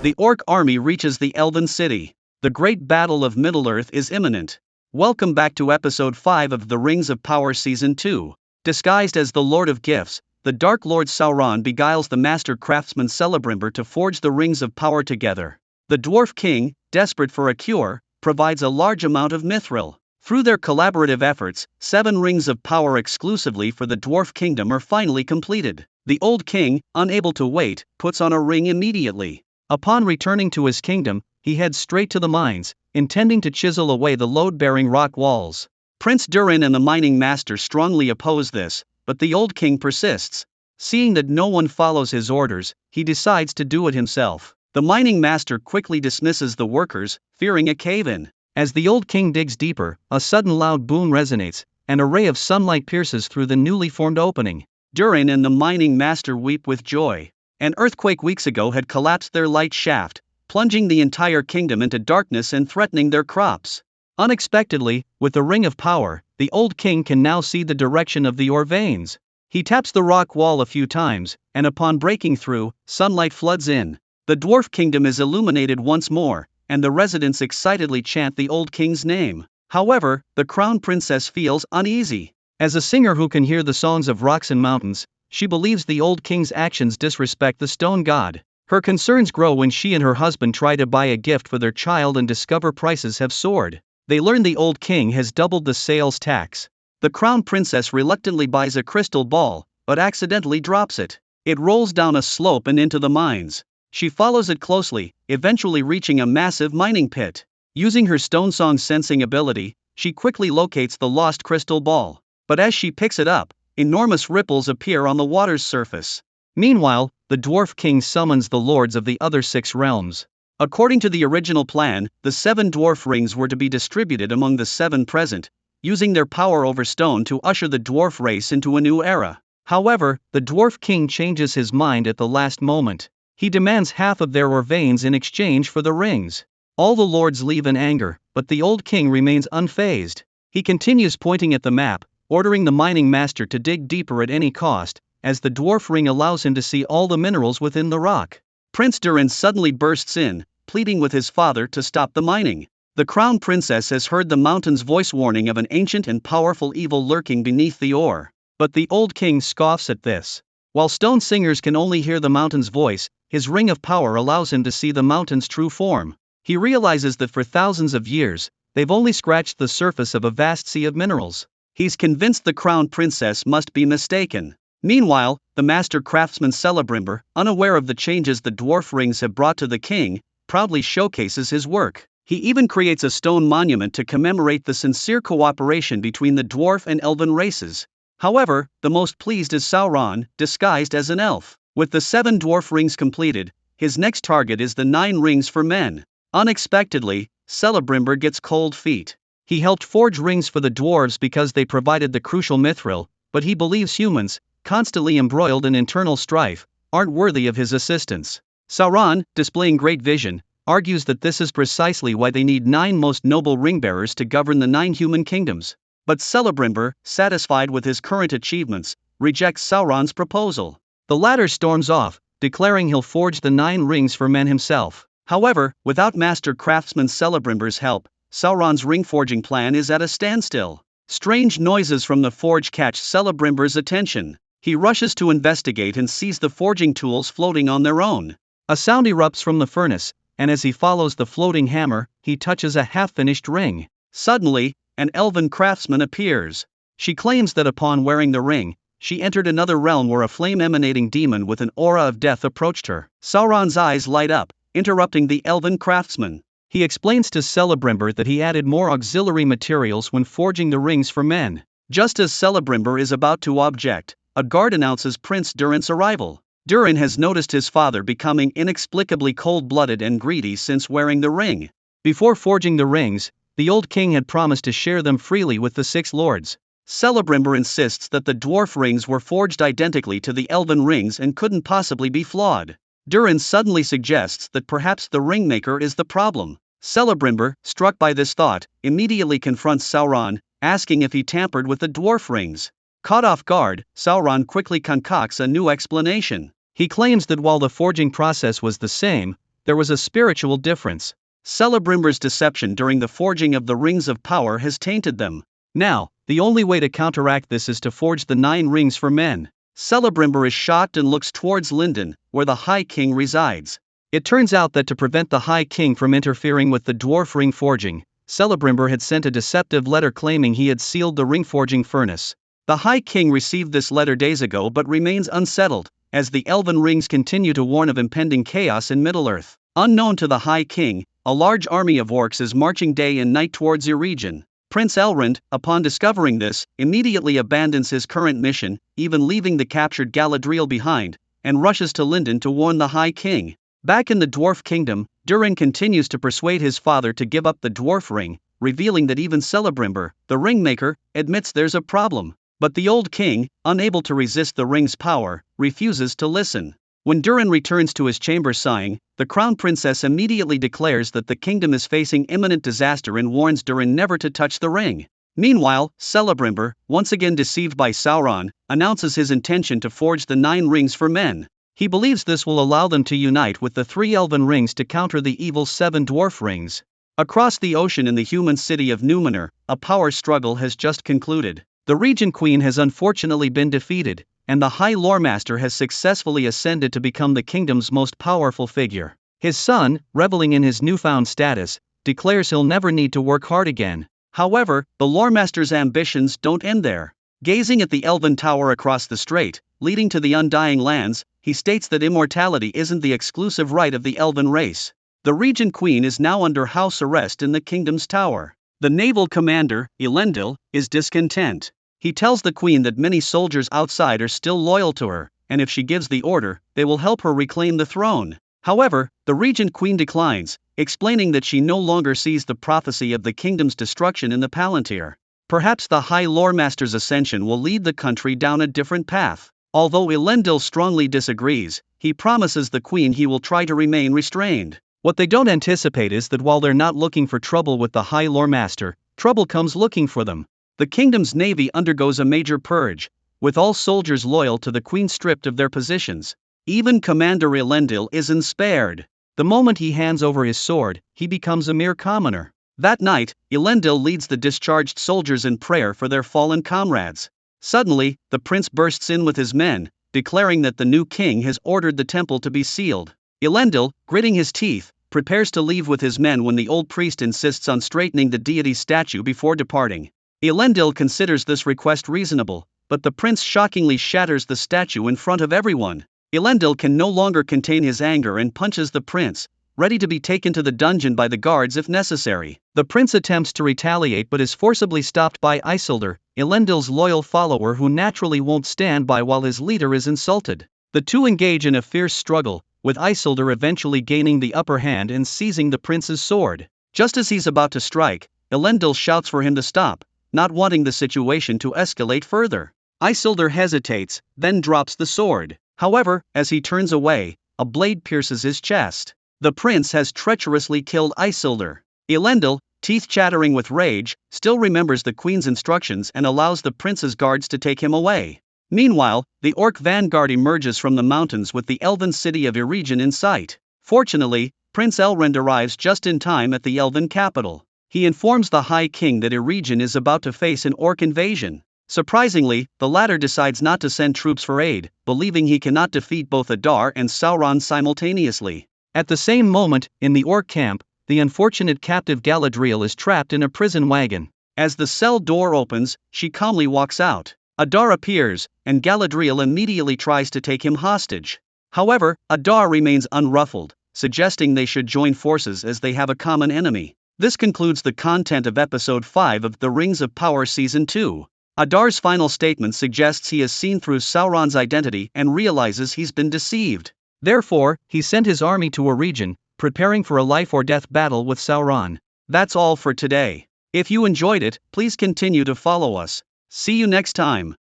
The orc army reaches the elven city. The great battle of Middle-earth is imminent. Welcome back to episode 5 of The Rings of Power Season 2. Disguised as the Lord of Gifts, the Dark Lord Sauron beguiles the master craftsman Celebrimbor to forge the Rings of Power together. The Dwarf King, desperate for a cure, provides a large amount of mithril. Through their collaborative efforts, 7 Rings of Power exclusively for the Dwarf Kingdom are finally completed. The Old King, unable to wait, puts on a ring immediately. Upon returning to his kingdom, he heads straight to the mines, intending to chisel away the load-bearing rock walls. Prince Durin and the mining master strongly oppose this, but the Old King persists. Seeing that no one follows his orders, he decides to do it himself. The mining master quickly dismisses the workers, fearing a cave-in. As the Old King digs deeper, a sudden loud boom resonates, and a ray of sunlight pierces through the newly formed opening. Durin and the mining master weep with joy. An earthquake weeks ago had collapsed their light shaft, plunging the entire kingdom into darkness and threatening their crops. Unexpectedly, with the Ring of Power, the Old King can now see the direction of the ore veins. He taps the rock wall a few times, and upon breaking through, sunlight floods in. The Dwarf Kingdom is illuminated once more, and the residents excitedly chant the Old King's name. However, the Crown Princess feels uneasy. As a singer who can hear the songs of rocks and mountains, she believes the Old King's actions disrespect the stone god. Her concerns grow when she and her husband try to buy a gift for their child and discover prices have soared. They learn the Old King has doubled the sales tax. The Crown Princess reluctantly buys a crystal ball, but accidentally drops it. It rolls down a slope and into the mines. She follows it closely, eventually reaching a massive mining pit. Using her Stonesong sensing ability, she quickly locates the lost crystal ball. But as she picks it up, enormous ripples appear on the water's surface. Meanwhile, the Dwarf King summons the lords of the other 6 realms. According to the original plan, the 7 dwarf rings were to be distributed among the 7 present, using their power over stone to usher the dwarf race into a new era. However, the Dwarf King changes his mind at the last moment. He demands half of their ore veins in exchange for the rings. All the lords leave in anger, but the Old King remains unfazed. He continues pointing at the map, ordering the mining master to dig deeper at any cost, as the dwarf ring allows him to see all the minerals within the rock. Prince Durin suddenly bursts in, pleading with his father to stop the mining. The Crown Princess has heard the mountain's voice warning of an ancient and powerful evil lurking beneath the ore. But the Old King scoffs at this. While stone singers can only hear the mountain's voice, his Ring of Power allows him to see the mountain's true form. He realizes that for thousands of years, they've only scratched the surface of a vast sea of minerals. He's convinced the Crown Princess must be mistaken. Meanwhile, the master craftsman Celebrimbor, unaware of the changes the dwarf rings have brought to the king, proudly showcases his work. He even creates a stone monument to commemorate the sincere cooperation between the dwarf and elven races. However, the most pleased is Sauron, disguised as an elf. With the 7 dwarf rings completed, his next target is the 9 rings for men. Unexpectedly, Celebrimbor gets cold feet. He helped forge rings for the dwarves because they provided the crucial mithril, but he believes humans, constantly embroiled in internal strife, aren't worthy of his assistance. Sauron, displaying great vision, argues that this is precisely why they need 9 most noble ring-bearers to govern the 9 human kingdoms. But Celebrimbor, satisfied with his current achievements, rejects Sauron's proposal. The latter storms off, declaring he'll forge the 9 rings for men himself. However, without master craftsman Celebrimbor's help, Sauron's ring-forging plan is at a standstill. Strange noises from the forge catch Celebrimbor's attention. He rushes to investigate and sees the forging tools floating on their own. A sound erupts from the furnace, and as he follows the floating hammer, he touches a half-finished ring. Suddenly, an elven craftsman appears. She claims that upon wearing the ring, she entered another realm where a flame-emanating demon with an aura of death approached her. Sauron's eyes light up, interrupting the elven craftsman. He explains to Celebrimbor that he added more auxiliary materials when forging the rings for men. Just as Celebrimbor is about to object, a guard announces Prince Durin's arrival. Durin has noticed his father becoming inexplicably cold-blooded and greedy since wearing the ring. Before forging the rings, the Old King had promised to share them freely with the 6 lords. Celebrimbor insists that the dwarf rings were forged identically to the elven rings and couldn't possibly be flawed. Durin suddenly suggests that perhaps the ringmaker is the problem. Celebrimbor, struck by this thought, immediately confronts Sauron, asking if he tampered with the dwarf rings. Caught off guard, Sauron quickly concocts a new explanation. He claims that while the forging process was the same, there was a spiritual difference. Celebrimber's deception during the forging of the Rings of Power has tainted them. Now, the only way to counteract this is to forge the 9 rings for men. Celebrimber is shocked and looks towards Lindon, where the High King resides. It turns out that to prevent the High King from interfering with the dwarf ring forging, Celebrimber had sent a deceptive letter claiming he had sealed the ring forging furnace. The High King received this letter days ago but remains unsettled, as the elven rings continue to warn of impending chaos in Middle-earth. Unknown to the High King, a large army of orcs is marching day and night towards Eregion. Prince Elrond, upon discovering this, immediately abandons his current mission, even leaving the captured Galadriel behind, and rushes to Lindon to warn the High King. Back in the Dwarf Kingdom, Durin continues to persuade his father to give up the dwarf ring, revealing that even Celebrimber, the ringmaker, admits there's a problem. But the old king, unable to resist the ring's power, refuses to listen. When Durin returns to his chamber sighing, the crown princess immediately declares that the kingdom is facing imminent disaster and warns Durin never to touch the ring. Meanwhile, Celebrimber, once again deceived by Sauron, announces his intention to forge the 9 rings for men. He believes this will allow them to unite with the 3 elven rings to counter the evil 7 dwarf rings. Across the ocean in the human city of Numenor, a power struggle has just concluded. The Regent Queen has unfortunately been defeated, and the High Loremaster has successfully ascended to become the kingdom's most powerful figure. His son, reveling in his newfound status, declares he'll never need to work hard again. However, the Loremaster's ambitions don't end there. Gazing at the elven tower across the strait, leading to the Undying Lands, he states that immortality isn't the exclusive right of the elven race. The Regent Queen is now under house arrest in the kingdom's tower. The naval commander, Elendil, is discontent. He tells the queen that many soldiers outside are still loyal to her, and if she gives the order, they will help her reclaim the throne. However, the Regent Queen declines, explaining that she no longer sees the prophecy of the kingdom's destruction in the Palantir. Perhaps the High Loremaster's ascension will lead the country down a different path. Although Elendil strongly disagrees, he promises the queen he will try to remain restrained. What they don't anticipate is that while they're not looking for trouble with the High Loremaster, trouble comes looking for them. The kingdom's navy undergoes a major purge, with all soldiers loyal to the queen stripped of their positions. Even Commander Elendil isn't spared. The moment he hands over his sword, he becomes a mere commoner. That night, Elendil leads the discharged soldiers in prayer for their fallen comrades. Suddenly, the prince bursts in with his men, declaring that the new king has ordered the temple to be sealed. Elendil, gritting his teeth, prepares to leave with his men when the old priest insists on straightening the deity's statue before departing. Elendil considers this request reasonable, but the prince shockingly shatters the statue in front of everyone. Elendil can no longer contain his anger and punches the prince, ready to be taken to the dungeon by the guards if necessary. The prince attempts to retaliate but is forcibly stopped by Isildur, Elendil's loyal follower who naturally won't stand by while his leader is insulted. The two engage in a fierce struggle, with Isildur eventually gaining the upper hand and seizing the prince's sword. Just as he's about to strike, Elendil shouts for him to stop, not wanting the situation to escalate further. Isildur hesitates, then drops the sword. However, as he turns away, a blade pierces his chest. The prince has treacherously killed Isildur. Elendil, teeth chattering with rage, still remembers the queen's instructions and allows the prince's guards to take him away. Meanwhile, the orc vanguard emerges from the mountains with the elven city of Eregion in sight. Fortunately, Prince Elrond arrives just in time at the elven capital. He informs the High King that Eregion is about to face an orc invasion. Surprisingly, the latter decides not to send troops for aid, believing he cannot defeat both Adar and Sauron simultaneously. At the same moment, in the orc camp, the unfortunate captive Galadriel is trapped in a prison wagon. As the cell door opens, she calmly walks out. Adar appears, and Galadriel immediately tries to take him hostage. However, Adar remains unruffled, suggesting they should join forces as they have a common enemy. This concludes the content of Episode 5 of The Rings of Power Season 2. Adar's final statement suggests he has seen through Sauron's identity and realizes he's been deceived. Therefore, he sent his army to Eregion, preparing for a life-or-death battle with Sauron. That's all for today. If you enjoyed it, please continue to follow us. See you next time.